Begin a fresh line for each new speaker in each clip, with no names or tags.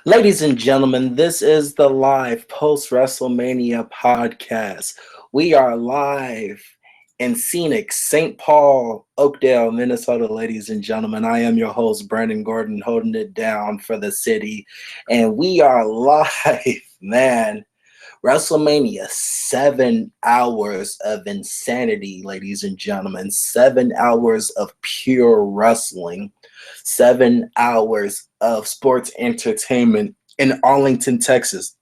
Ladies and gentlemen, this is the live post WrestleMania podcast. We are live in scenic St. Paul, Oakdale, Minnesota, ladies and gentlemen. I am your host, Brandon Gordon, holding it down for the city. And we are live, man. WrestleMania, 7 hours of insanity, ladies and gentlemen. 7 hours of pure wrestling. 7 hours of sports entertainment in Arlington, Texas.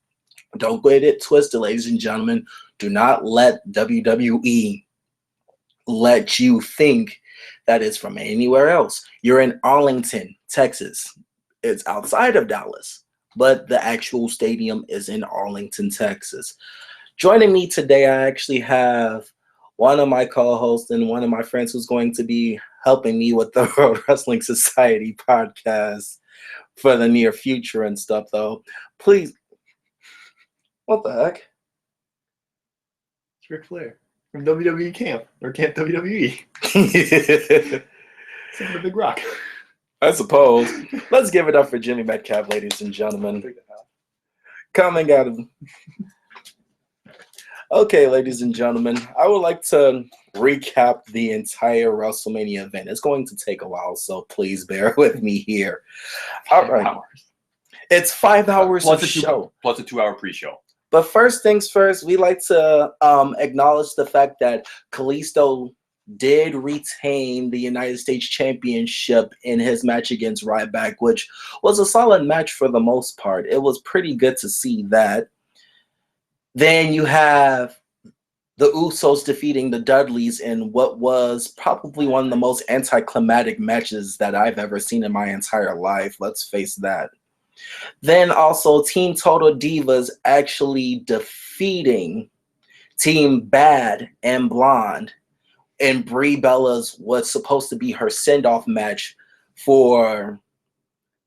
Don't get it twisted, ladies and gentlemen. Do not let WWE let you think that it's from anywhere else. You're in Arlington, Texas. It's outside of Dallas, but the actual stadium is in Arlington, Texas. Joining me today, I actually have one of my co-hosts and one of my friends who's going to be helping me with the World Wrestling Society podcast for the near future and stuff, though. Please, what the heck?
It's Ric Flair from WWE Camp, or Camp WWE. Same with Big Rock.
I suppose. Let's give it up for Jimmy Metcalf, ladies and gentlemen. Coming out of... Okay, ladies and gentlemen, I would like to recap the entire WrestleMania event. It's going to take a while, so please bear with me here. All right.
Hours.
It's 5 hours
Plus
of show.
Plus a 2-hour pre-show.
But first things first, we like to acknowledge the fact that Kalisto did retain the United States Championship in his match against Ryback, which was a solid match for the most part. It was pretty good to see that. Then you have the Usos defeating the Dudleys in what was probably one of the most anticlimactic matches that I've ever seen in my entire life. Let's face that. Then also Team Total Divas actually defeating Team Bad and Blonde in Brie Bella's what's supposed to be her send-off match for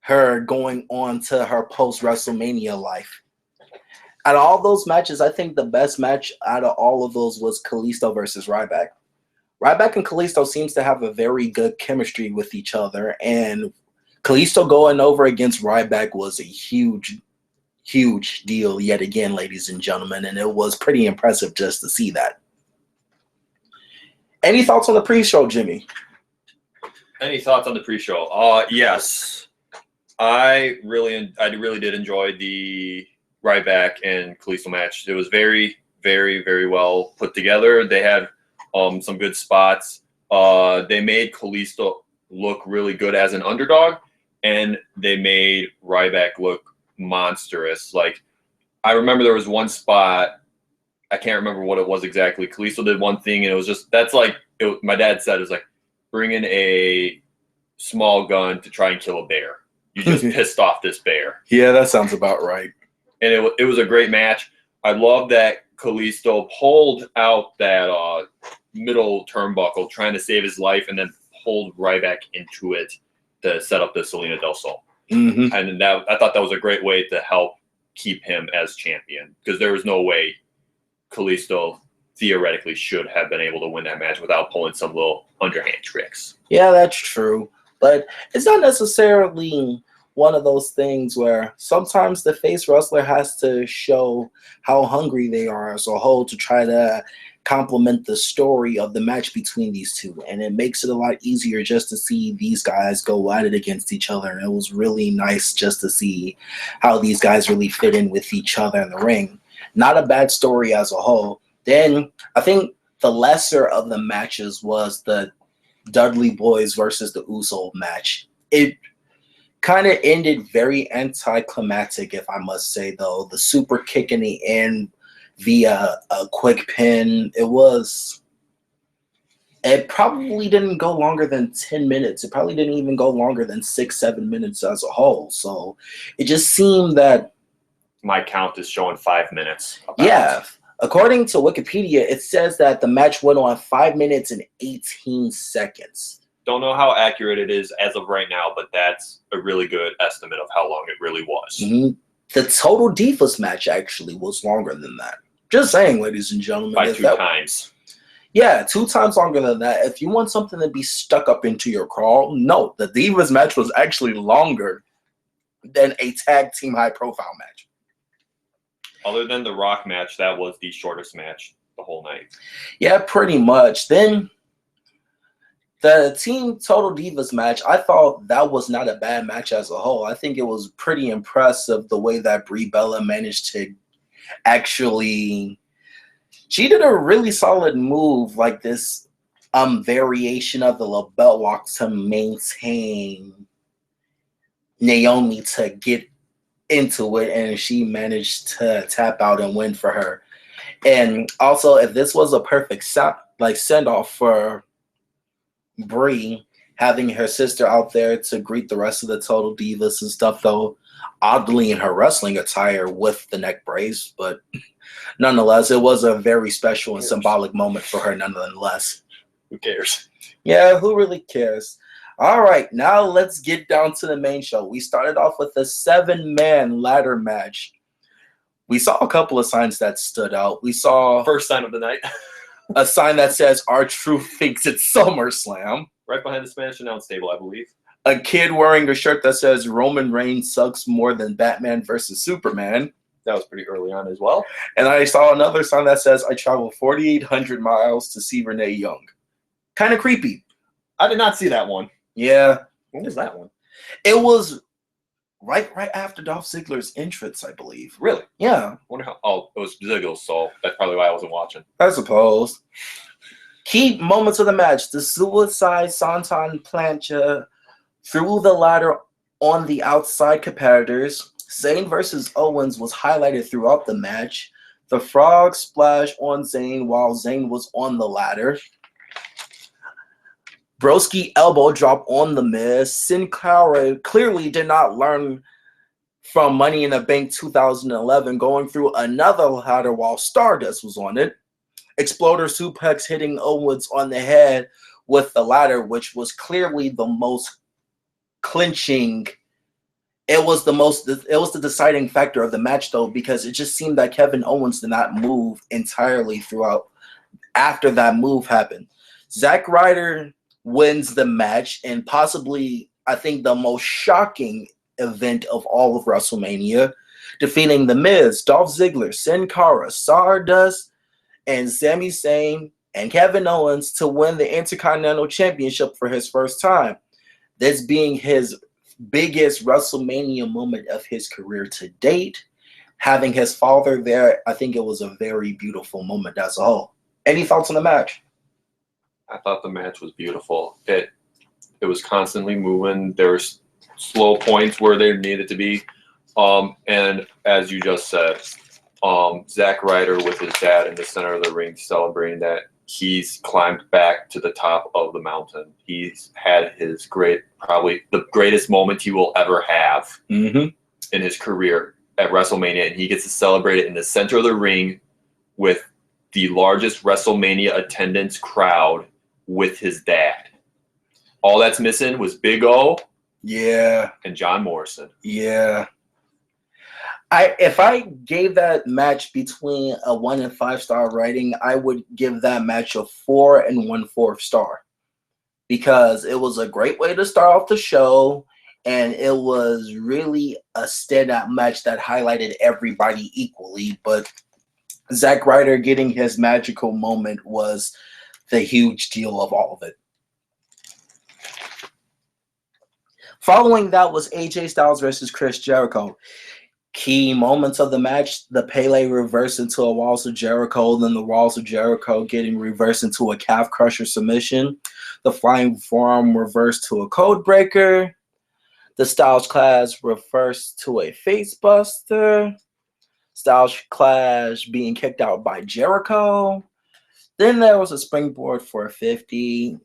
her going on to her post-WrestleMania life. Out of all those matches, I think the best match out of all of those was Kalisto versus Ryback. Ryback and Kalisto seems to have a very good chemistry with each other, and Kalisto going over against Ryback was a huge, huge deal yet again, ladies and gentlemen, and it was pretty impressive just to see that. Any thoughts on the pre-show, Jimmy?
Any thoughts on the pre-show? Yes. I really did enjoy the Ryback and Kalisto match. It was very, very, very well put together. They had some good spots. They made Kalisto look really good as an underdog, and they made Ryback look monstrous. Like, I remember there was one spot, I can't remember what it was exactly. Kalisto did one thing, and it was just, that's like, my dad said, it was like bringing a small gun to try and kill a bear. You just pissed off this bear.
Yeah, that sounds about right.
And it was a great match. I love that Kalisto pulled out that middle turnbuckle, trying to save his life, and then pulled Ryback into it to set up the Salina del Sol.
Mm-hmm.
And I thought that was a great way to help keep him as champion, because there was no way Kalisto theoretically should have been able to win that match without pulling some little underhand tricks.
Yeah, that's true. But it's not necessarily one of those things where sometimes the face wrestler has to show how hungry they are as a whole to try to complement the story of the match between these two. And it makes it a lot easier just to see these guys go at it against each other. And it was really nice just to see how these guys really fit in with each other in the ring. Not a bad story as a whole. Then I think the lesser of the matches was the Dudley Boys versus the Uso match. It kind of ended very anticlimactic, if I must say, though. The super kick in the end via a quick pin. It probably didn't go longer than 10 minutes. It probably didn't even go longer than 6-7 minutes as a whole. So it just seemed that...
My count is showing 5 minutes.
Yeah. According to Wikipedia, it says that the match went on 5 minutes and 18 seconds.
Don't know how accurate it is as of right now, but that's a really good estimate of how long it really was.
Mm-hmm. The Total Divas match actually was longer than that. Just saying, ladies and gentlemen.
By 2 times.
Yeah, 2 times longer than that. If you want something to be stuck up into your crawl, no, the Divas match was actually longer than a tag team high profile match.
Other than the Rock match, that was the shortest match the whole night.
Yeah, pretty much. Then the Team Total Divas match, I thought that was not a bad match as a whole. I think it was pretty impressive the way that Brie Bella managed to actually. She did a really solid move like this variation of the LeBell Lock to maintain Naomi to get into it, and she managed to tap out and win for her. And also, if this was a perfect send off for Brie, having her sister out there to greet the rest of the Total Divas and stuff, though oddly in her wrestling attire with the neck brace, but nonetheless, it was a very special and symbolic moment for her nonetheless.
Who cares?
Yeah, who really cares? All right, now let's get down to the main show. We started off with a 7-man ladder match. We saw a couple of signs that stood out. We saw
First sign of the night.
a sign that says R-Truth thinks it's SummerSlam.
Right behind the Spanish announce table, I believe.
A kid wearing a shirt that says Roman Reigns sucks more than Batman versus Superman.
That was pretty early on as well.
And I saw another sign that says I traveled 4,800 miles to see Renee Young. Kind of creepy.
I did not see that one.
Yeah.
When was that one?
It was right after Dolph Ziggler's entrance, I believe.
Really?
Yeah.
Wonder how. Oh, it was Ziggler, so that's probably why I wasn't watching.
I suppose. Key moments of the match. The suicide Santon Plancha threw the ladder on the outside competitors. Zayn versus Owens was highlighted throughout the match. The frog splash on Zayn while Zayn was on the ladder. Broski elbow drop on the Miz. Sin Cara clearly did not learn from Money in the Bank 2011, going through another ladder while Stardust was on it. Exploder suplex hitting Owens on the head with the ladder, which was clearly the most clinching. It was the deciding factor of the match, though, because it just seemed that Kevin Owens did not move entirely throughout after that move happened. Zack Ryder wins the match, and possibly, I think, the most shocking event of all of WrestleMania, defeating The Miz, Dolph Ziggler, Sin Cara, Stardust, and Sami Zayn, and Kevin Owens to win the Intercontinental Championship for his first time. This being his biggest WrestleMania moment of his career to date. Having his father there, I think it was a very beautiful moment as a whole. Any thoughts on the match?
I thought the match was beautiful. It was constantly moving. There were slow points where there needed to be. And as you just said, Zack Ryder with his dad in the center of the ring celebrating that he's climbed back to the top of the mountain. He's had his probably the greatest moment he will ever have in his career at WrestleMania, and he gets to celebrate it in the center of the ring with the largest WrestleMania attendance crowd with his dad. All that's missing was Big O, and John Morrison.
Yeah. If I gave that match between a 1 and 5 star rating, I would give that match a 4 and 1/4 star, because it was a great way to start off the show, and it was really a standout match that highlighted everybody equally. But Zack Ryder getting his magical moment was the huge deal of all of it. Following that was AJ Styles versus Chris Jericho. Key moments of the match, the Pele reversed into a Walls of Jericho, then the Walls of Jericho getting reversed into a calf crusher submission, the flying forearm reversed to a code breaker, the Styles Clash reversed to a face buster, Styles Clash being kicked out by Jericho. Then there was a springboard for a 50,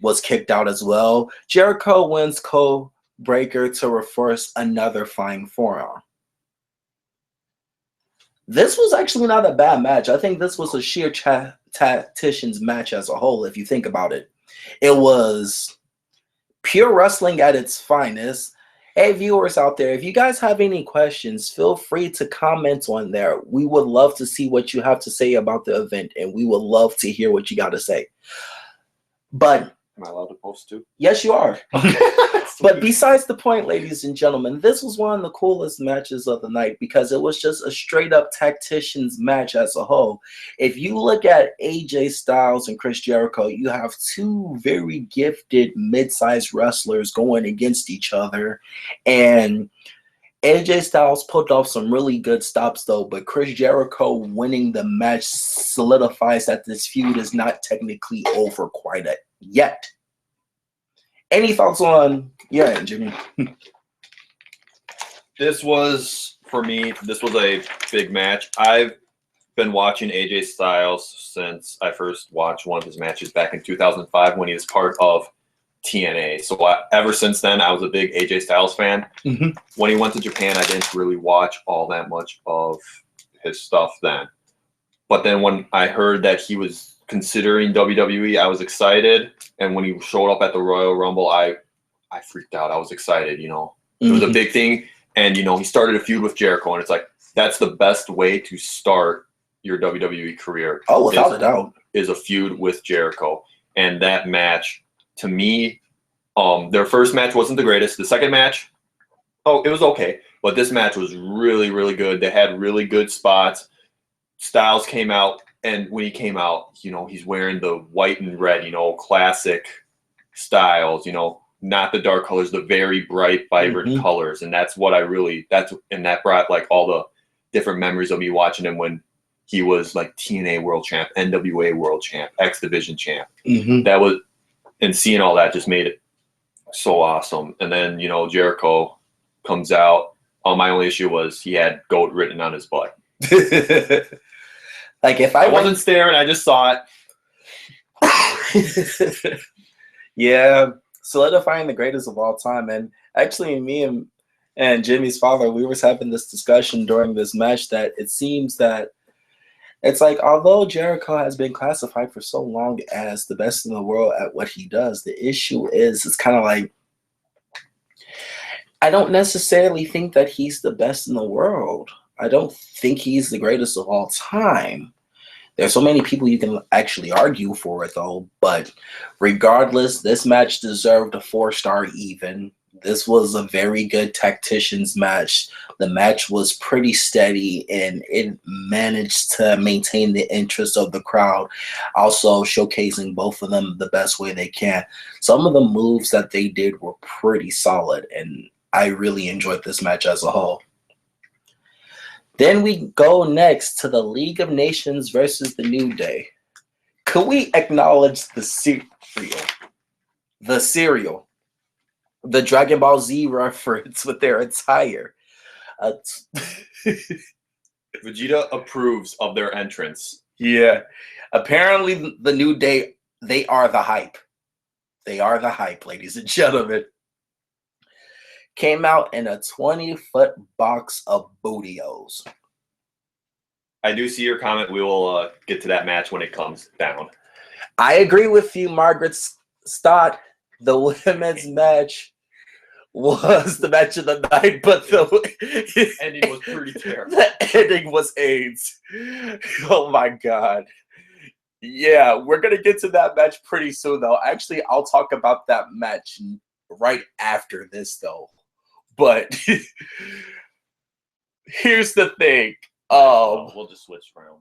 was kicked out as well. Jericho wins code breaker to reverse another flying forearm. This was actually not a bad match. I think this was a sheer tactician's match as a whole, if you think about it. It was pure wrestling at its finest. Hey, viewers out there, if you guys have any questions, feel free to comment on there. We would love to see what you have to say about the event, and we would love to hear what you got to say. But
Am I allowed to post too?
Yes, you are.
Okay.
But besides the point, ladies and gentlemen, this was one of the coolest matches of the night because it was just a straight up tacticians match as a whole. If you look at AJ Styles and Chris Jericho, you have two very gifted mid-sized wrestlers going against each other. And AJ Styles pulled off some really good stops though, but Chris Jericho winning the match solidifies that this feud is not technically over quite yet. Any thoughts on Jimmy?
This was, for me, this was a big match. I've been watching AJ Styles since I first watched one of his matches back in 2005 when he was part of TNA. So ever since then, I was a big AJ Styles fan.
Mm-hmm.
When he went to Japan, I didn't really watch all that much of his stuff then. But then when I heard that he was considering WWE, I was excited. And when he showed up at the Royal Rumble, I freaked out. I was excited, you know. It was a big thing. And, you know, he started a feud with Jericho. And it's like, that's the best way to start your WWE career.
Oh, without a doubt.
Is a feud with Jericho. And that match, to me, their first match wasn't the greatest. The second match, it was okay. But this match was really, really good. They had really good spots. Styles came out, and when he came out, you know, he's wearing the white and red, you know, classic Styles, you know, not the dark colors, the very bright, vibrant colors. And that's what that brought like all the different memories of me watching him when he was like TNA world champ, NWA world champ, X Division champ. That was, and seeing all that just made it so awesome. And then, you know, Jericho comes out. My only issue was he had GOAT written on his butt.
Like if
I wasn't staring, I just saw
it. Yeah, solidifying the greatest of all time. And actually, me and Jimmy's father, we was having this discussion during this match that it seems that it's like, although Jericho has been classified for so long as the best in the world at what he does, the issue is it's kind of like, I don't necessarily think that he's the best in the world. I don't think he's the greatest of all time. There's so many people you can actually argue for it, though. But regardless, this match deserved a 4-star even. This was a very good tacticians match. The match was pretty steady, and it managed to maintain the interest of the crowd, also showcasing both of them the best way they can. Some of the moves that they did were pretty solid, and I really enjoyed this match as a whole. Then we go next to the League of Nations versus the New Day. Could we acknowledge the cereal, the Dragon Ball Z reference with their attire?
Vegeta approves of their entrance.
Yeah. Apparently, the New Day, they are the hype. They are the hype, ladies and gentlemen. Came out in a 20-foot box of bootios.
I do see your comment. We will get to that match when it comes down.
I agree with you, Margaret Stott. The women's match was the match of the night, but the
ending was pretty terrible.
The ending was AIDS. Oh my God. Yeah, we're going to get to that match pretty soon, though. Actually, I'll talk about that match right after this, though. But here's the thing.
We'll just switch around.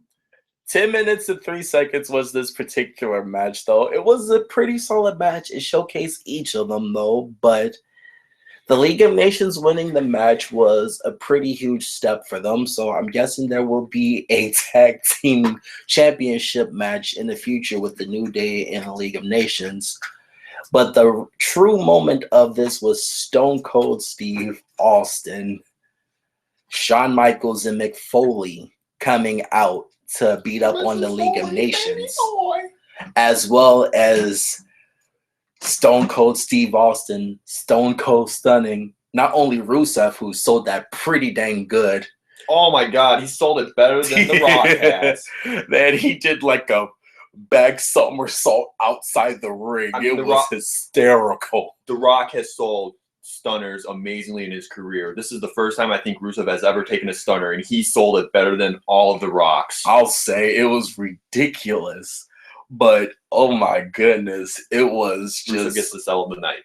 10 minutes and 3 seconds was this particular match, though. It was a pretty solid match. It showcased each of them, though. But the League of Nations winning the match was a pretty huge step for them. So I'm guessing there will be a tag team championship match in the future with the New Day and the League of Nations. But the true moment of this was Stone Cold Steve Austin, Shawn Michaels, and Mick Foley coming out to beat up on the League of Nations, as well as Stone Cold Steve Austin, Stone Cold stunning not only Rusev, who sold that pretty dang good.
Oh my God, he sold it better than The Rock has.
Man, he did like a back somersault outside the ring. I mean, it was hysterical.
The Rock has sold stunners amazingly in his career. This is the first time I think Rusev has ever taken a stunner, and he sold it better than all of The Rock's.
I'll say it was ridiculous. But oh my goodness, it was
Rusev
just
gets the sell of the night.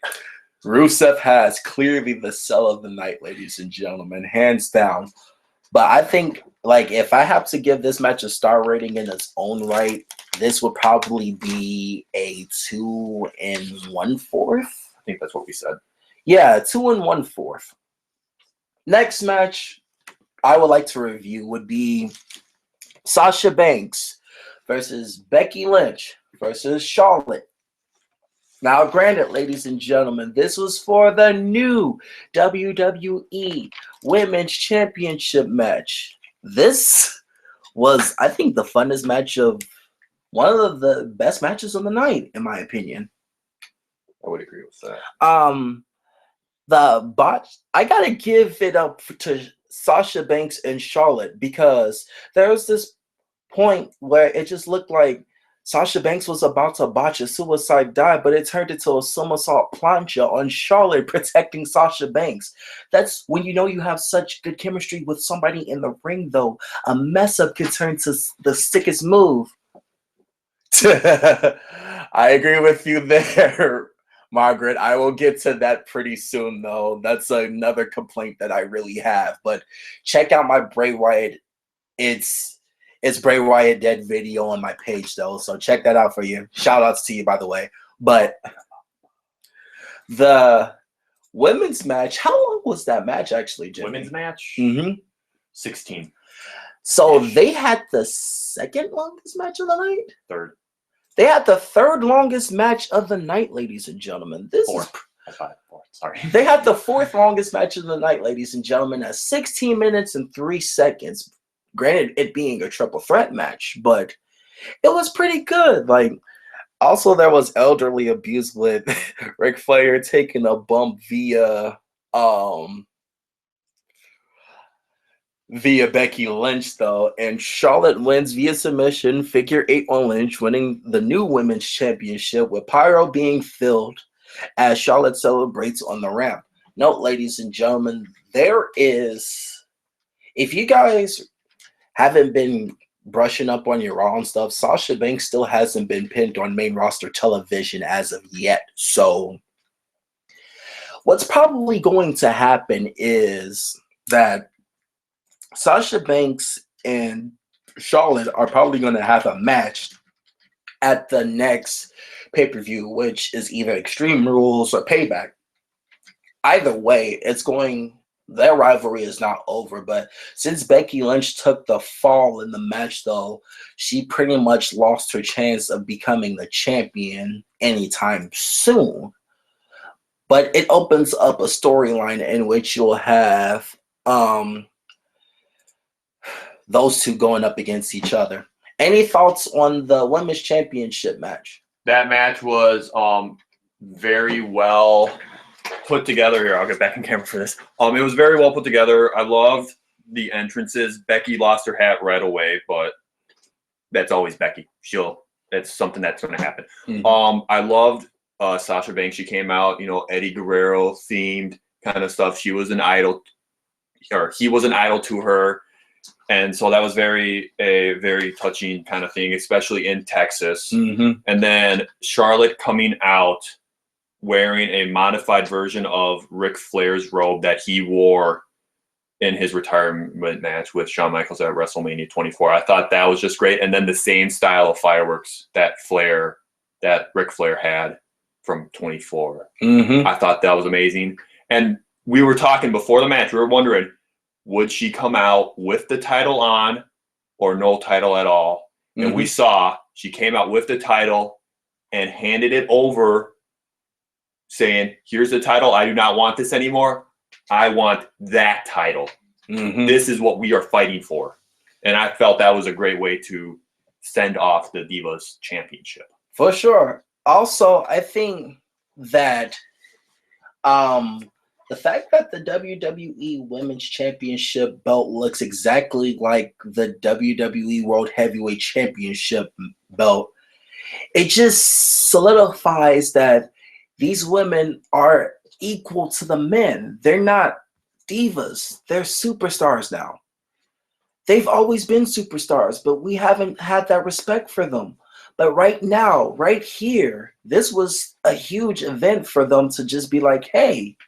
Rusev has clearly the sell of the night, ladies and gentlemen, hands down. But I think, like, if I have to give this match a star rating in its own right, this would probably be a 2 1/4.
I think that's what we said.
Yeah, 2 1/4. Next match I would like to review would be Sasha Banks versus Becky Lynch versus Charlotte. Now, granted, ladies and gentlemen, this was for the new WWE Women's Championship match. This was, I think, the funnest match of one of the best matches of the night, in my opinion.
I would agree with that.
The bot, I gotta give it up to Sasha Banks and Charlotte, because there was this point where it just looked like Sasha Banks was about to botch a suicide dive, but it turned into a somersault plancha on Charlotte protecting Sasha Banks. That's when you know you have such good chemistry with somebody in the ring, though. A mess up could turn to the sickest move. I agree with you there, Margaret. I will get to that pretty soon, though. That's another complaint that I really have. But check out my Bray Wyatt. It's Bray Wyatt Dead video on my page, though. So check that out for you. Shout outs to you, by the way. But the women's match, how long was that match actually, Jimmy?
Women's match? 16.
So they had the second longest match of the night?
Third.
They had the third longest match of the night, ladies and gentlemen.
Fourth. Sorry.
They had the fourth longest match of the night, ladies and gentlemen, at 16 minutes and 3 seconds. Granted, it being a triple threat match, but it was pretty good. Like, also there was elderly abuse with Ric Flair taking a bump via Becky Lynch, though, and Charlotte wins via submission, figure 8 on Lynch, winning the new women's championship, with pyro being filled as Charlotte celebrates on the ramp. Note, ladies and gentlemen, if you guys haven't been brushing up on your Raw and stuff, Sasha Banks still hasn't been pinned on main roster television as of yet. So what's probably going to happen is that Sasha Banks and Charlotte are probably going to have a match at the next pay-per-view, which is either Extreme Rules or Payback. Either way, their rivalry is not over, but since Becky Lynch took the fall in the match, though, she pretty much lost her chance of becoming the champion anytime soon. But it opens up a storyline in which you'll have those two going up against each other. Any thoughts on the women's championship match?
That match was very well put together. Here, I'll get back in camera for this. It was very well put together. I loved the entrances. Becky lost her hat right away, but that's always Becky. It's something that's going to happen. Mm-hmm. I loved Sasha Banks. She came out, Eddie Guerrero themed kind of stuff. She was an idol, or he was an idol to her. And so that was a very touching kind of thing, especially in Texas. Mm-hmm. And then Charlotte coming out wearing a modified version of Ric Flair's robe that he wore in his retirement match with Shawn Michaels at WrestleMania 24. I thought that was just great. And then the same style of fireworks that Ric Flair had from 24. Mm-hmm. I thought that was amazing. And we were talking before the match, we were wondering, would she come out with the title on or no title at all? Mm-hmm. And we saw she came out with the title and handed it over, saying, here's the title. I do not want this anymore. I want that title. Mm-hmm. This is what we are fighting for. And I felt that was a great way to send off the Divas Championship.
For sure. Also, I think that the fact that the WWE Women's Championship belt looks exactly like the WWE World Heavyweight Championship belt, it just solidifies that these women are equal to the men. They're not divas. They're superstars now. They've always been superstars, but we haven't had that respect for them. But right now, right here, this was a huge event for them to just be like, hey,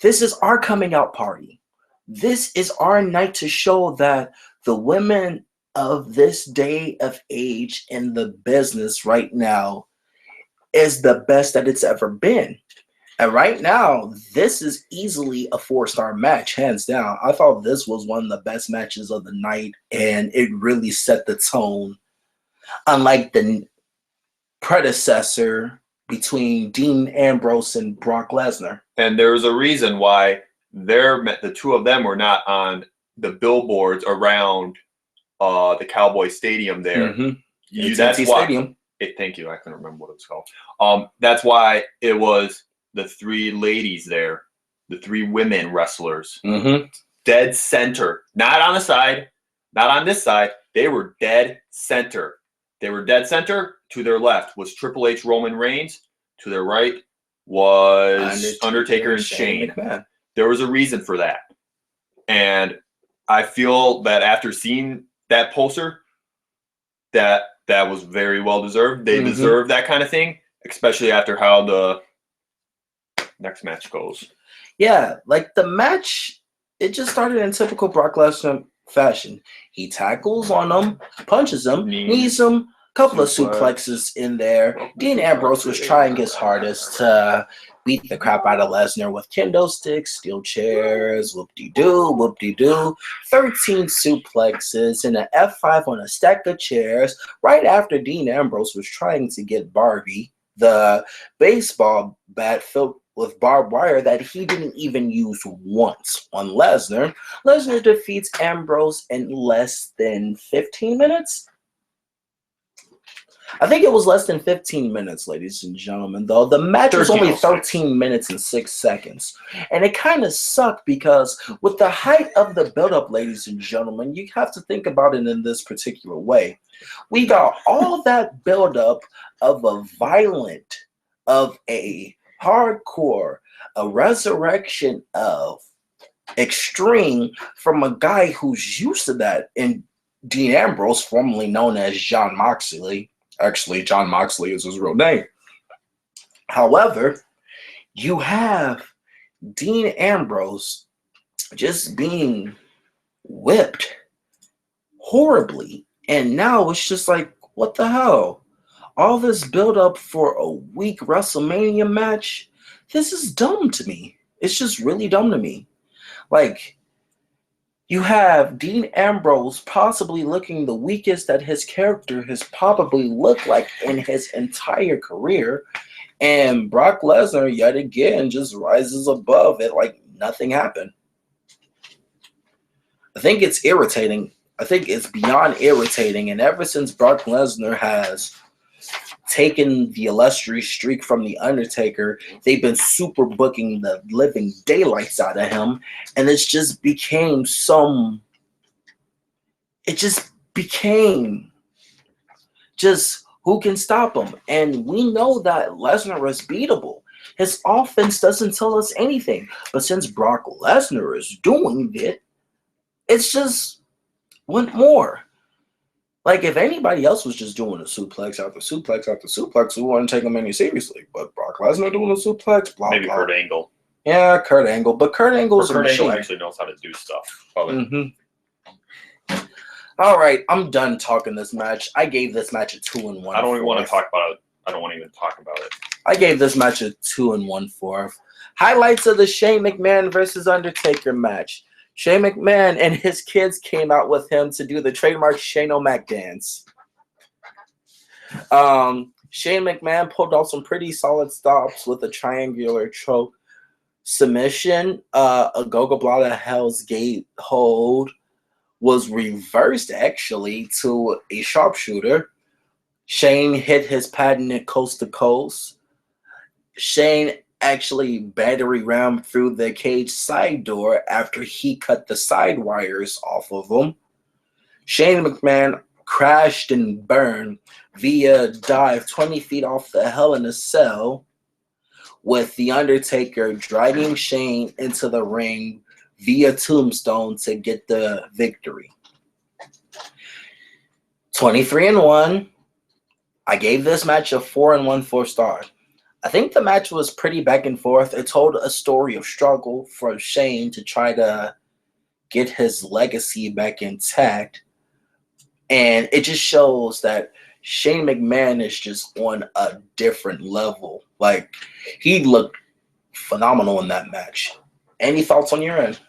this is our coming out party. This is our night to show that the women of this day of age in the business right now is the best that it's ever been. And right now, this is easily a 4-star match, hands down. I thought this was one of the best matches of the night, and it really set the tone. Unlike the predecessor between Dean Ambrose and Brock Lesnar.
And there's a reason why the two of them were not on the billboards around the Cowboy Stadium there.
Mm-hmm.
That's why.
Stadium.
Thank you. I couldn't remember what it was called. That's why it was the 3 ladies there, the 3 women wrestlers, dead center, not on the side, not on this side. They were dead center. They were dead center. To their left was Triple H, Roman Reigns. To their right was Undertaker and Shane.
McMahon.
There was a reason for that. And I feel that after seeing that poster, that was very well deserved. They deserve that kind of thing, especially after how the next match goes.
Yeah, like the match, it just started in typical Brock Lesnar fashion. He tackles on him, punches him, knees him, couple of suplexes in there. Dean Ambrose was trying his hardest to beat the crap out of Lesnar with kendo sticks, steel chairs, whoop-de-doo, whoop-de-doo. 13 suplexes and an F5 on a stack of chairs right after Dean Ambrose was trying to get Barbie, the baseball bat filled with barbed wire that he didn't even use once on Lesnar. Lesnar defeats Ambrose in less than 15 minutes. I think it was less than 15 minutes, ladies and gentlemen, though. The match was only 13 minutes and 6 seconds. And it kind of sucked because with the height of the buildup, ladies and gentlemen, you have to think about it in this particular way. We got all that buildup of a violent, of a hardcore, a resurrection of extreme from a guy who's used to that in Dean Ambrose, formerly known as Jon Moxley. Actually, Jon Moxley is his real name. However, you have Dean Ambrose just being whipped horribly. And now it's just like, what the hell? All this build-up for a weak WrestleMania match, this is dumb to me. It's just really dumb to me. Like, you have Dean Ambrose possibly looking the weakest that his character has probably looked like in his entire career. And Brock Lesnar, yet again, just rises above it like nothing happened. I think it's irritating. I think it's beyond irritating. And ever since Brock Lesnar has taken the illustrious streak from The Undertaker, they've been super booking the living daylights out of him. And it just became who can stop him? And we know that Lesnar is beatable. His offense doesn't tell us anything. But since Brock Lesnar is doing it, it's just one more. Like, if anybody else was just doing a suplex after suplex after suplex, we wouldn't take him any seriously. But Brock Lesnar doing a suplex, blah,
Maybe
blah.
Kurt Angle.
Yeah, Kurt Angle. But Kurt Angle's a machine.
Kurt Angle actually knows how to do stuff.
All right, I'm done talking this match. I gave this match a 2 1/4.
I don't even want to talk about it. I don't want to even talk about it.
I gave this match a 2 1/4. Highlights of the Shane McMahon versus Undertaker match. Shane McMahon and his kids came out with him to do the trademark Shane O'Mac dance. Shane McMahon pulled off some pretty solid stops with a triangular choke submission. A Gogo Blada Hell's Gate hold was reversed, actually, to a sharpshooter. Shane hit his patented coast to coast. Shane actually battery rammed through the cage side door after he cut the side wires off of him. Shane McMahon crashed and burned via dive 20 feet off the Hell in a Cell, with The Undertaker dragging Shane into the ring via tombstone to get the victory. 23-1. I gave this match a 4 and 1/4 star. I think the match was pretty back and forth. It told a story of struggle for Shane to try to get his legacy back intact. And it just shows that Shane McMahon is just on a different level. Like, he looked phenomenal in that match. Any thoughts on your end?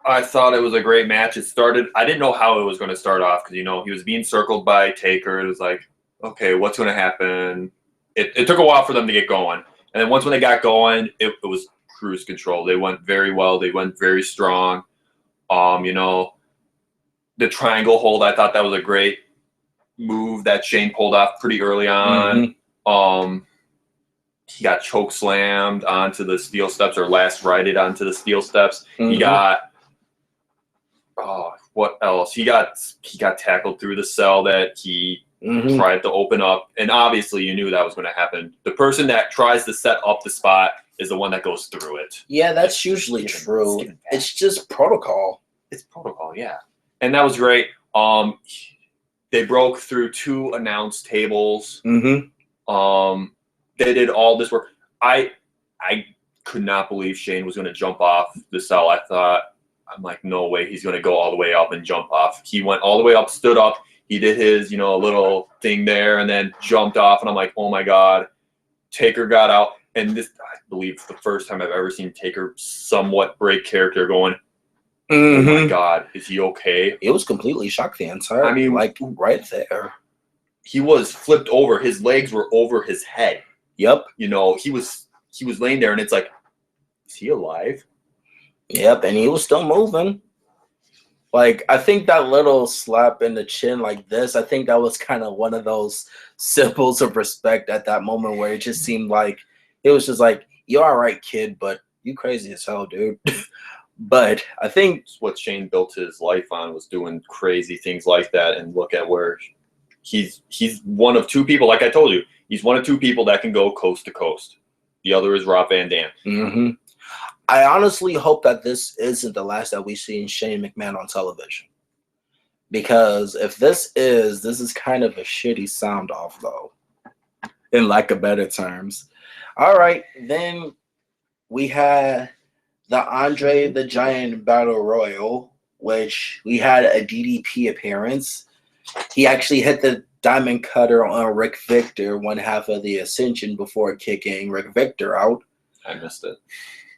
I thought it was a great match. It started, I didn't know how it was going to start off because, he was being circled by Taker. It was like, okay, what's going to happen? It took a while for them to get going. And then once when they got going, it was cruise control. They went very well. They went very strong. The triangle hold, I thought that was a great move that Shane pulled off pretty early on. Mm-hmm. He got choke slammed onto the steel steps, or last righted onto the steel steps. Mm-hmm. He got what else? He got tackled through the cell that he tried to open up, and obviously you knew that was going to happen. The person that tries to set up the spot is the one that goes through it.
Yeah, that's usually true. It's just protocol.
It's protocol, yeah. And that was great. They broke through 2 announce tables. Mm-hmm. They did all this work. I could not believe Shane was going to jump off the cell. I'm like, no way he's going to go all the way up and jump off. He went all the way up, stood up. He did his, little thing there, and then jumped off. And I'm like, oh my God. Taker got out. And this, I believe, the first time I've ever seen Taker somewhat break character going, oh my God, is he okay?
It was completely shocked the entire, right there.
He was flipped over. His legs were over his head.
Yep.
He was laying there, and it's like, is he alive?
Yep, and he was still moving. Like, I think that little slap in the chin like this, I think that was kind of one of those symbols of respect at that moment where it just seemed like, it was just like, you're all right, kid, but you crazy as hell, dude. But I think
what Shane built his life on was doing crazy things like that, and look at where he's one of 2 people, like I told you, he's one of 2 people that can go coast to coast. The other is Rob Van Dam.
Mm-hmm. I honestly hope that this isn't the last that we see Shane McMahon on television. Because if this is kind of a shitty sound off, though, in lack of better terms. All right, then we had the Andre the Giant Battle Royal, which we had a DDP appearance. He actually hit the Diamond Cutter on Rick Victor, one half of the Ascension, before kicking Rick Victor out.
I missed it.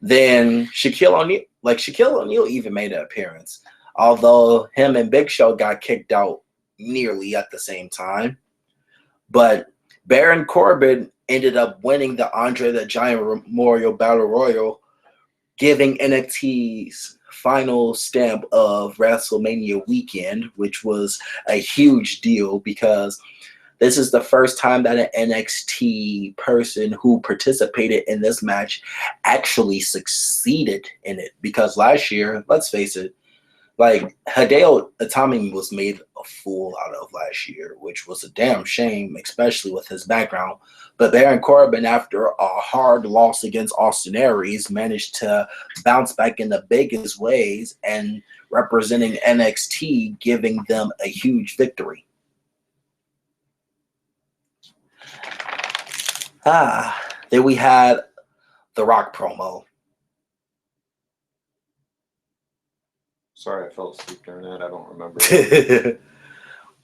Then Shaquille O'Neal even made an appearance, although him and Big Show got kicked out nearly at the same time. But Baron Corbin ended up winning the Andre the Giant Memorial Battle Royal, giving NXT's final stamp of WrestleMania weekend, which was a huge deal because this is the first time that an NXT person who participated in this match actually succeeded in it. Because last year, let's face it, like, Hideo Itami was made a fool out of last year, which was a damn shame, especially with his background. But Baron Corbin, after a hard loss against Austin Aries, managed to bounce back in the biggest ways and representing NXT, giving them a huge victory. Then we had the Rock promo.
Sorry, I fell asleep during that. I don't remember.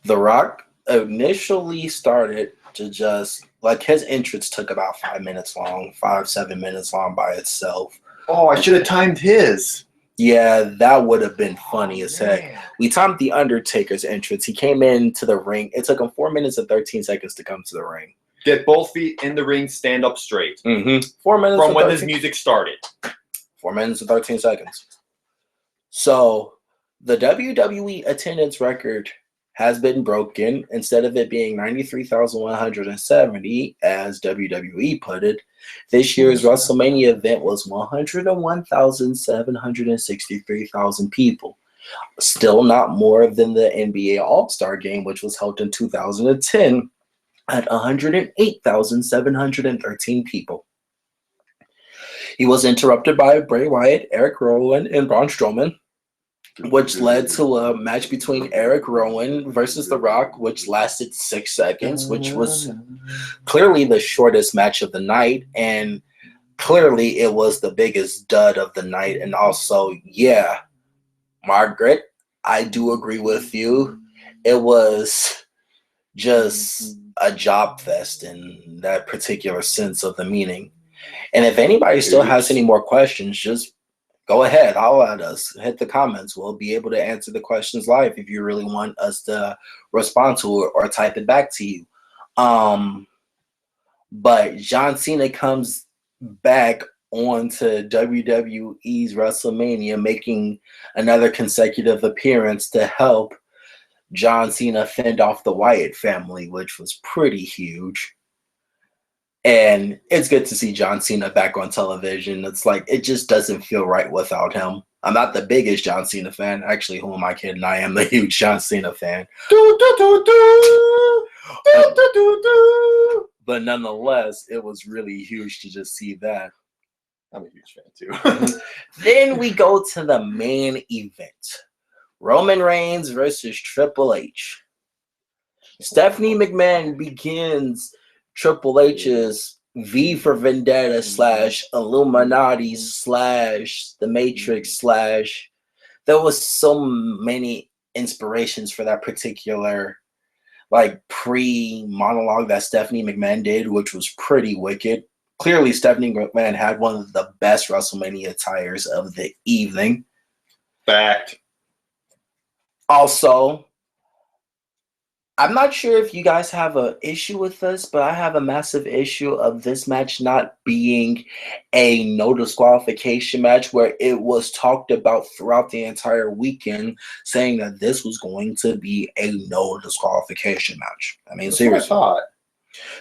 The Rock initially started to just, like, his entrance took about 5 minutes long, 7 minutes long by itself.
Oh, I should have timed his.
Yeah, that would have been funny as heck. We timed the Undertaker's entrance. He came into the ring. It took him 4 minutes and 13 seconds to come to the ring.
Get both feet in the ring, stand up straight.
4 minutes
from when this music started.
4 minutes and 13 seconds. So the WWE attendance record has been broken. Instead of it being 93,170, as WWE put it, this year's WrestleMania event was 101,763,000 people. Still not more than the NBA All-Star Game, which was held in 2010 at 108,713 people. He was interrupted by Bray Wyatt, Eric Rowan, and Braun Strowman. which led to a match between Eric Rowan versus The Rock, which lasted 6 seconds, which was clearly the shortest match of the night, and clearly it was the biggest dud of the night. And also, yeah, Margaret, I do agree with you. It was just a job fest in that particular sense of the meaning. And if anybody still has any more questions, just go ahead, holler at us, hit the comments. We'll be able to answer the questions live if you really want us to respond to it or type it back to you. But John Cena comes back onto WWE's WrestleMania, making another consecutive appearance to help John Cena fend off the Wyatt family, which was pretty huge. And it's good to see John Cena back on television. It's like, it just doesn't feel right without him. I'm not the biggest John Cena fan. Actually, who am I kidding? I am the huge John Cena fan. But nonetheless, it was really huge to just see that.
I'm a huge fan too.
Then we go to the main event. Roman Reigns versus Triple H. Stephanie McMahon begins Triple H's V for Vendetta / Illuminati / The Matrix / there was so many inspirations for that particular like pre-monologue that Stephanie McMahon did, which was pretty wicked. Clearly, Stephanie McMahon had one of the best WrestleMania attires of the evening.
Fact.
Also, I'm not sure if you guys have an issue with this, but I have a massive issue of this match not being a no disqualification match, where it was talked about throughout the entire weekend, saying that this was going to be a no disqualification match. I mean, seriously.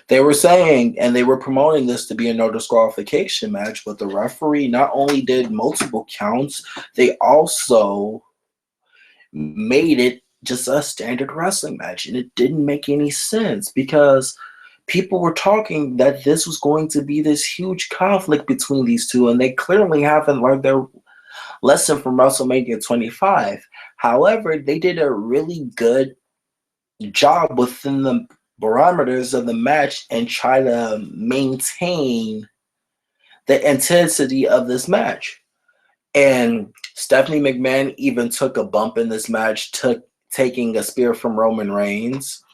They were saying, and they were promoting this to be a no disqualification match, but the referee not only did multiple counts, they also made it just a standard wrestling match, and it didn't make any sense because people were talking that this was going to be this huge conflict between these two, and they clearly haven't learned their lesson from WrestleMania 25. However, they did a really good job within the parameters of the match and try to maintain the intensity of this match. And Stephanie McMahon even took a bump in this match, taking a spear from Roman Reigns.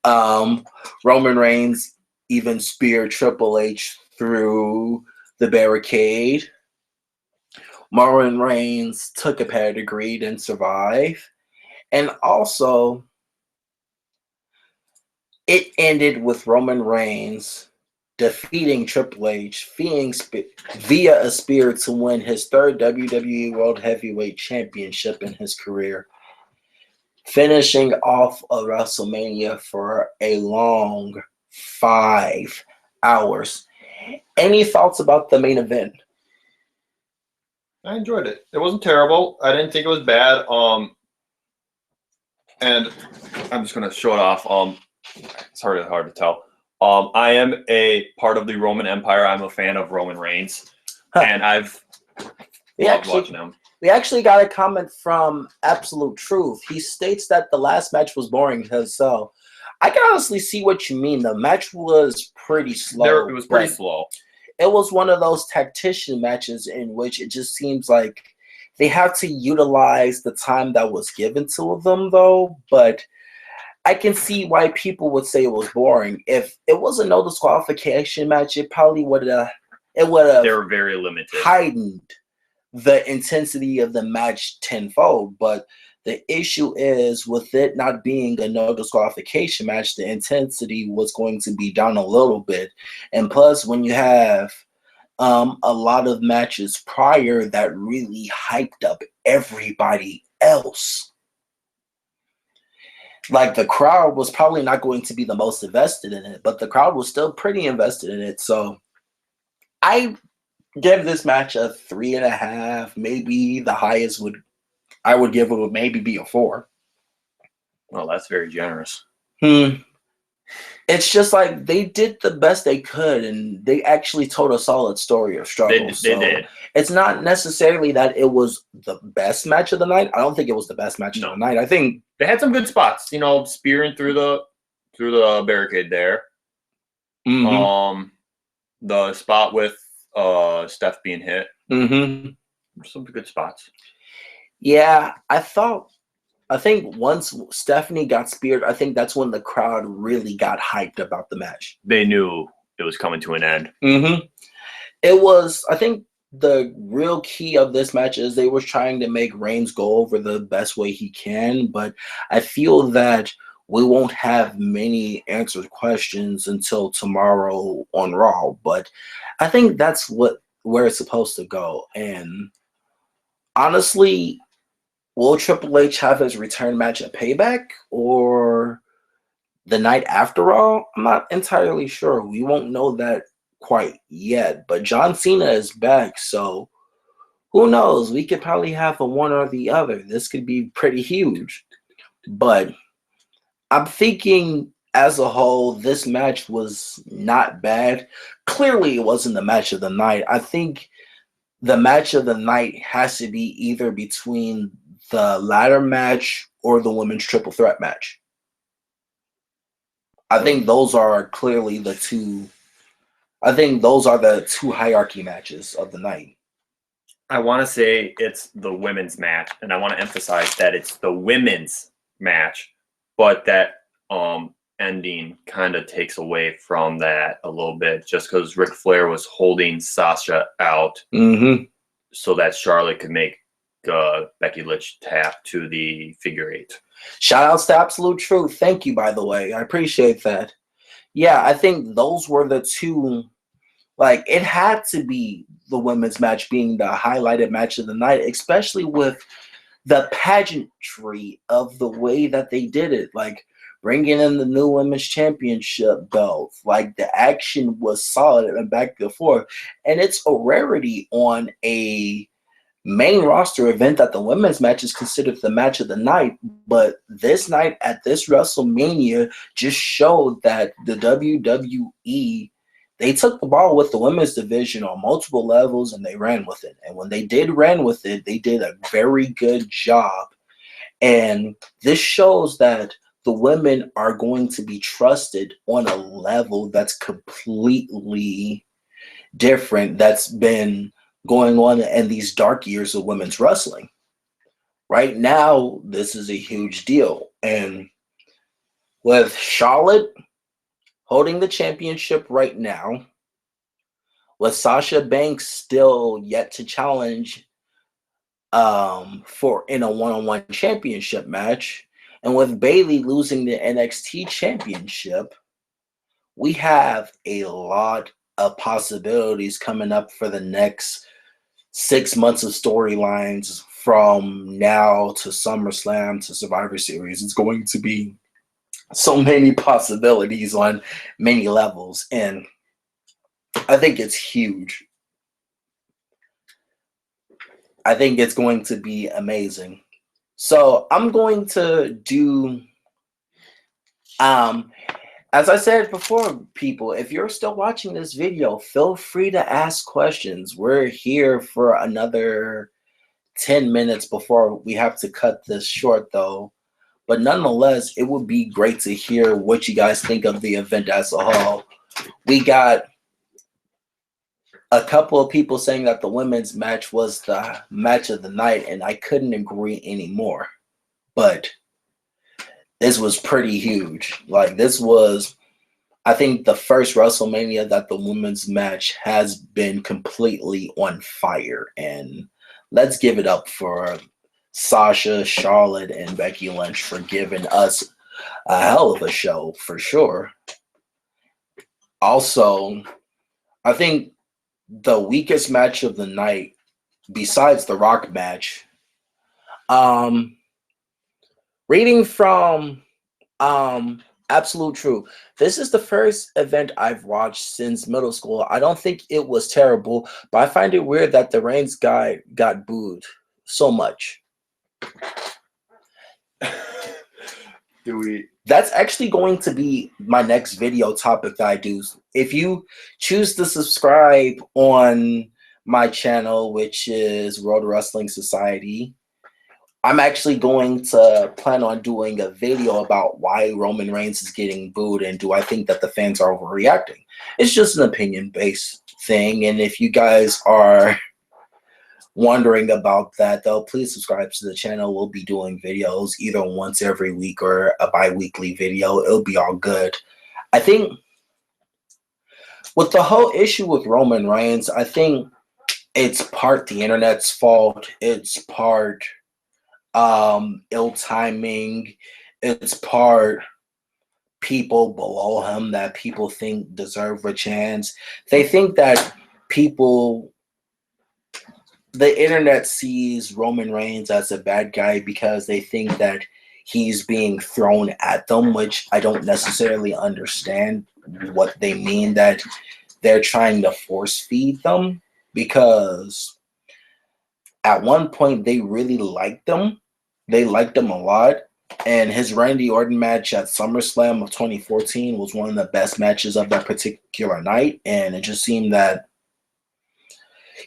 Roman Reigns even speared Triple H through the barricade. Roman Reigns took a pedigree and survived. And also, it ended with Roman Reigns defeating Triple H via a spear to win his third WWE World Heavyweight Championship in his career, finishing off a WrestleMania for a long 5 hours. Any thoughts about the main event?
I enjoyed it. It wasn't terrible. I didn't think it was bad. And I'm just gonna show it off. It's hard to tell. I am a part of the Roman Empire. I'm a fan of Roman Reigns, and I've loved watching him.
We actually got a comment from Absolute Truth. He states that the last match was boring. So I can honestly see what you mean. The match was pretty slow.
It was pretty slow.
It was one of those tactician matches in which it just seems like they have to utilize the time that was given to them, though. But I can see why people would say it was boring. If it was a no disqualification match, it probably would have. They
were very limited.
Heightened the intensity of the match tenfold. But the issue is, with it not being a no disqualification match, the intensity was going to be down a little bit. And plus, when you have a lot of matches prior that really hyped up everybody else, like, the crowd was probably not going to be the most invested in it, but the crowd was still pretty invested in it. So I give this match a 3.5. Maybe the highest I would give it would maybe be a 4.
Well, that's very generous.
It's just like they did the best they could, and they actually told a solid story of struggle.
They did.
It's not necessarily that it was the best match of the night. I don't think it was the best match of the night. I think
they had some good spots. Spearing through the barricade there.
Mm-hmm.
The spot with Steph being hit.
Mm-hmm.
Some good spots.
Yeah, I think once Stephanie got speared, I think that's when the crowd really got hyped about the match.
They knew it was coming to an end.
Mm-hmm. It was, I think the real key of this match is they were trying to make Reigns go over the best way he can, but I feel that we won't have many answered questions until tomorrow on Raw. But I think that's where it's supposed to go. And honestly, will Triple H have his return match at Payback or the night after all? I'm not entirely sure. We won't know that quite yet. But John Cena is back, so who knows? We could probably have a one or the other. This could be pretty huge. But I'm thinking as a whole, this match was not bad. Clearly, it wasn't the match of the night. I think the match of the night has to be either between the ladder match or the women's triple threat match. I think those are clearly the two. I think those are the two hierarchy matches of the night.
I want to say it's the women's match, and I want to emphasize that it's the women's match, but that ending kind of takes away from that a little bit, just because Ric Flair was holding Sasha out so that Charlotte could make Becky Lynch tap to the figure eight.
Shout outs to Absolute Truth. Thank you, by the way. I appreciate that. Yeah, I think those were the two. Like, it had to be the women's match being the highlighted match of the night, especially with the pageantry of the way that they did it. Like, bringing in the new women's championship belt. Like, the action was solid and back and forth. And it's a rarity on a main roster event that the women's match is considered the match of the night. But this night at this WrestleMania just showed that the WWE, they took the ball with the women's division on multiple levels and they ran with it. And when they did ran with it, they did a very good job. And this shows that the women are going to be trusted on a level that's completely different, that's been going on in these dark years of women's wrestling. Right now, this is a huge deal. And with Charlotte holding the championship right now, with Sasha Banks still yet to challenge for in a one-on-one championship match, and with Bayley losing the NXT championship, we have a lot of possibilities coming up for the next 6 months of storylines from now to SummerSlam to Survivor Series. It's going to be so many possibilities on many levels, and I think it's huge. I think it's going to be amazing. So I'm going to do, as I said before, people, if you're still watching this video, feel free to ask questions. We're here for another 10 minutes before we have to cut this short, though. But nonetheless, it would be great to hear what you guys think of the event as a whole. We got a couple of people saying that the women's match was the match of the night, and I couldn't agree anymore. But this was pretty huge. Like, this was, I think, the first WrestleMania that the women's match has been completely on fire. And let's give it up for Sasha, Charlotte, and Becky Lynch for giving us a hell of a show, for sure. Also, I think the weakest match of the night, besides the Rock match, reading from Absolute Truth, this is the first event I've watched since middle school. I don't think it was terrible, but I find it weird that the Reigns guy got booed so much.
Do we?
That's actually going to be my next video topic that I do. If you choose to subscribe on my channel, which is World Wrestling Society, I'm actually going to plan on doing a video about why Roman Reigns is getting booed and do I think that the fans are overreacting. It's just an opinion-based thing, and if you guys are wondering about that, though, please subscribe to the channel. We'll be doing videos either once every week or a bi-weekly video. It'll be all good. I think with the whole issue with Roman Reigns, I think it's part the internet's fault. It's part ill timing. It's part people below him that people think deserve a chance. They think that the internet sees Roman Reigns as a bad guy because they think that he's being thrown at them, which I don't necessarily understand what they mean, that they're trying to force feed them, because at one point they really liked them. They liked him a lot. And his Randy Orton match at SummerSlam of 2014 was one of the best matches of that particular night. And it just seemed that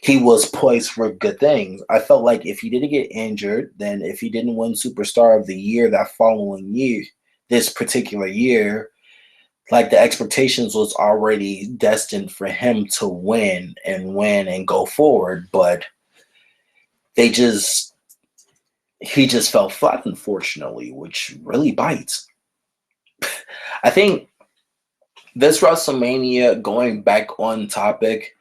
he was poised for good things. I felt like if he didn't get injured, then if he didn't win Superstar of the Year that following year, this particular year, like the expectations was already destined for him to win and go forward. But he just fell flat, unfortunately, which really bites. I think this WrestleMania, going back on topic,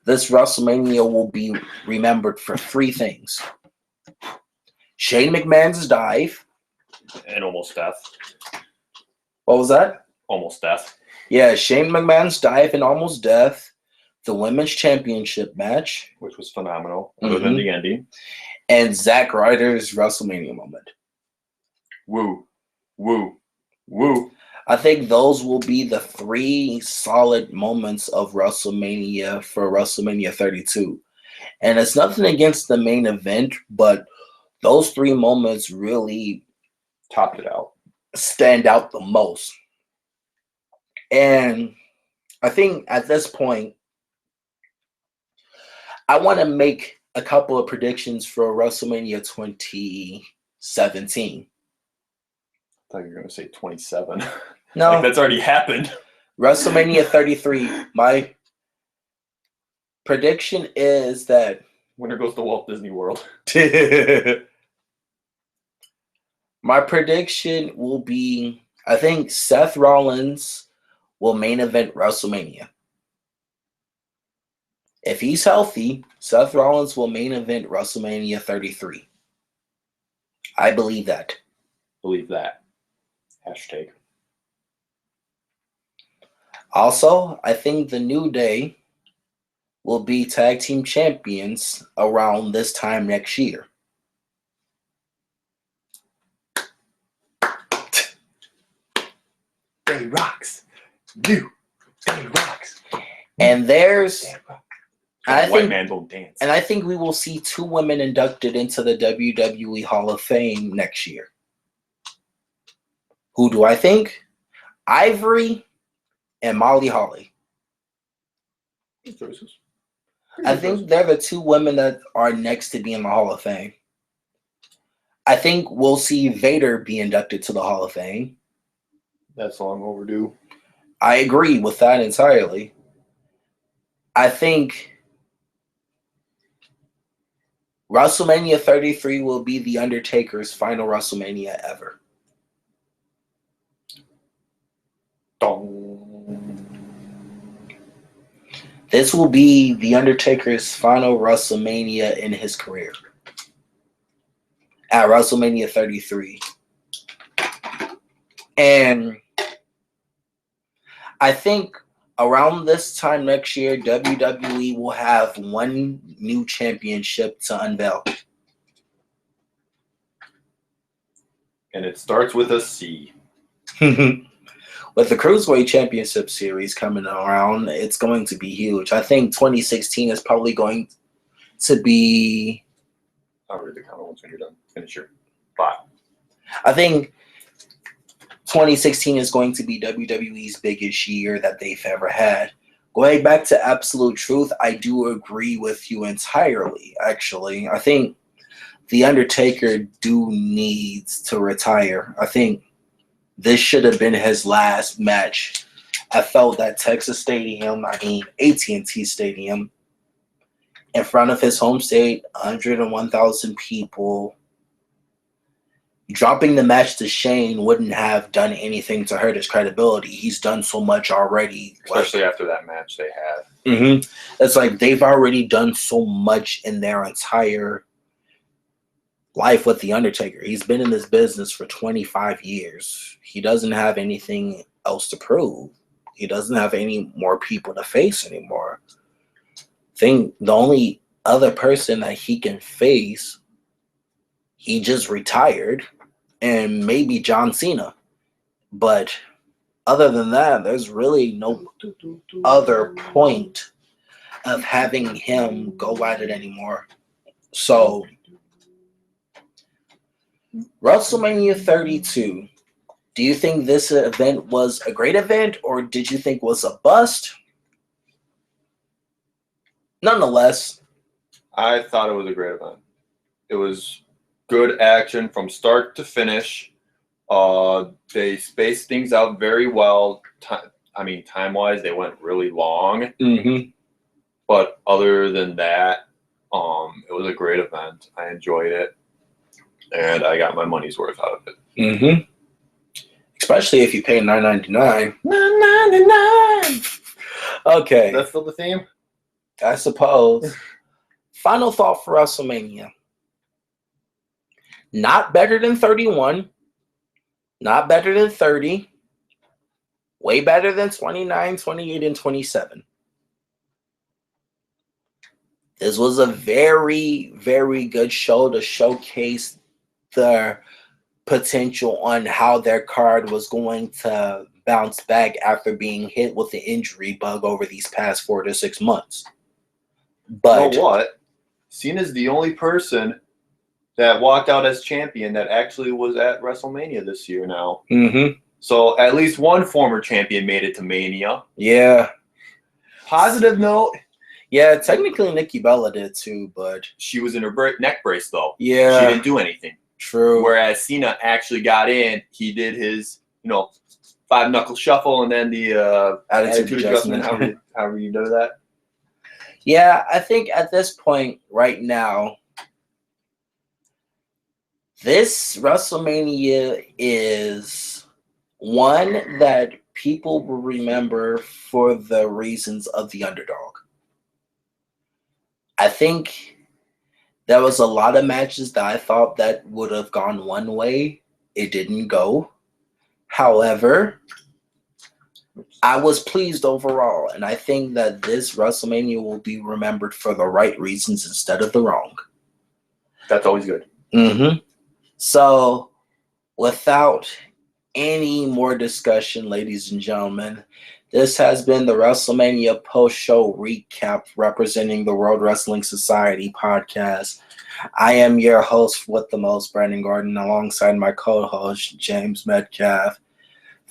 this WrestleMania will be remembered for three things: Shane McMahon's dive.
And almost death.
What was that?
Almost death.
Yeah, Shane McMahon's dive and almost death. The Women's Championship match,
which was phenomenal, other than the ending.
And Zack Ryder's WrestleMania moment.
Woo. Woo. Woo.
I think those will be the three solid moments of WrestleMania for WrestleMania 32. And it's nothing against the main event, but those three moments really
topped it out,
stand out the most. And I think at this point, I want to make a couple of predictions for WrestleMania 2017.
I thought you were going to say 27.
No.
Like that's already happened.
WrestleMania 33. My prediction is that
winner goes to Walt Disney World.
My prediction will be, I think Seth Rollins will main event WrestleMania. If he's healthy, Seth Rollins will main event WrestleMania 33. I believe that.
Believe that. Hashtag.
Also, I think the New Day will be tag team champions around this time next year.
Day rocks. New Day rocks.
And there's...
White man don't dance.
And I think we will see two women inducted into the WWE Hall of Fame next year. Who do I think? Ivory and Molly Holly. I think they're the two women that are next to be in the Hall of Fame. I think we'll see Vader be inducted to the Hall of Fame.
That's long overdue.
I agree with that entirely. I think WrestleMania 33 will be The Undertaker's final WrestleMania ever. This will be The Undertaker's final WrestleMania in his career. At WrestleMania 33. And I think around this time next year, WWE will have one new championship to unveil.
And it starts with a C.
With the Cruiserweight Championship Series coming around, it's going to be huge. I think 2016 is probably going to be...
I'll read the comment once when you're done. Finish your thought.
I think 2016 is going to be WWE's biggest year that they've ever had. Going back to Absolute Truth, I do agree with you entirely, actually. I think The Undertaker needs to retire. I think this should have been his last match. I felt that Texas Stadium, AT&T Stadium, in front of his home state, 101,000 people, dropping the match to Shane wouldn't have done anything to hurt his credibility. He's done so much already.
Especially after that match they had.
It's like they've already done so much in their entire life with The Undertaker. He's been in this business for 25 years. He doesn't have anything else to prove. He doesn't have any more people to face anymore. I think the only other person that he can face, he just retired, and maybe John Cena. But other than that, there's really no other point of having him go at it anymore. So, WrestleMania 32. Do you think this event was a great event, or did you think it was a bust? Nonetheless,
I thought it was a great event. It was good action from start to finish. They spaced things out very well. Time-wise, they went really long. But other than that, it was a great event. I enjoyed it, and I got my money's worth out of it.
Especially if you pay $9.99. $9.99. Okay.
That's still the theme?
I suppose. Final thought for WrestleMania. Not better than 31. Not better than 30. Way better than 29, 28, and 27. This was a very, very good show to showcase the potential on how their card was going to bounce back after being hit with the injury bug over these past 4 to 6 months. But
you know what? Cena's the only person that walked out as champion that actually was at WrestleMania this year now. So at least one former champion made it to Mania.
Yeah.
Positive note.
Yeah, technically Nikki Bella did too, but
she was in her neck brace though.
Yeah.
She didn't do anything.
True.
Whereas Cena actually got in. He did his, 5-knuckle shuffle and then the attitude adjustment. However you do that.
Yeah, I think at this point right now, this WrestleMania is one that people will remember for the reasons of the underdog. I think there was a lot of matches that I thought that would have gone one way. It didn't go. However, I was pleased overall, and I think that this WrestleMania will be remembered for the right reasons instead of the wrong.
That's always good.
So, without any more discussion, ladies and gentlemen, this has been the WrestleMania post-show recap representing the World Wrestling Society podcast. I am your host with the most, Brandon Gordon, alongside my co-host, James Metcalf.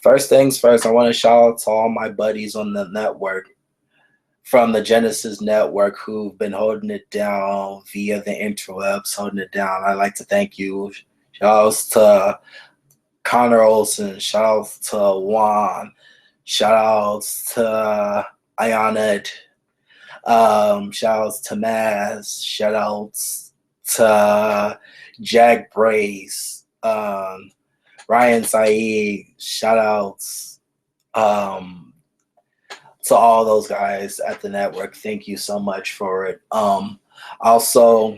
First things first, I want to shout out to all my buddies on the network from the Genesis Network who've been holding it down via the interwebs, holding it down. I'd like to thank you. Shout outs to Connor Olson. Shout outs to Juan. Shout outs to Ionit. Shout outs to Maz. Shout outs to Jack Brace. Ryan Saeed. Shout outs to all those guys at the network. Thank you so much for it. Also,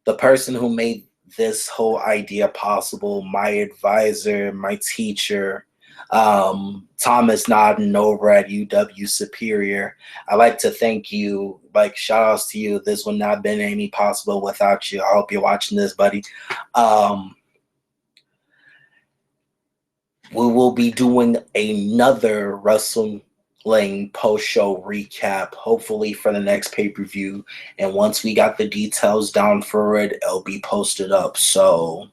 the person who made this whole idea possible, my advisor, my teacher, Thomas Nodden over at UW Superior. I'd like to thank you. Shout outs to you. This would not have been any possible without you. I hope you're watching this, buddy. We will be doing another wrestling post-show recap, hopefully for the next pay-per-view. And once we got the details down for it, it'll be posted up. So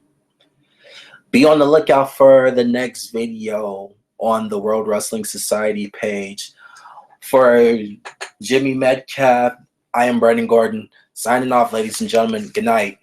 Be on the lookout for the next video on the World Wrestling Society page. For Jimmy Metcalf, I am Brandon Gordon. Signing off, ladies and gentlemen. Good night.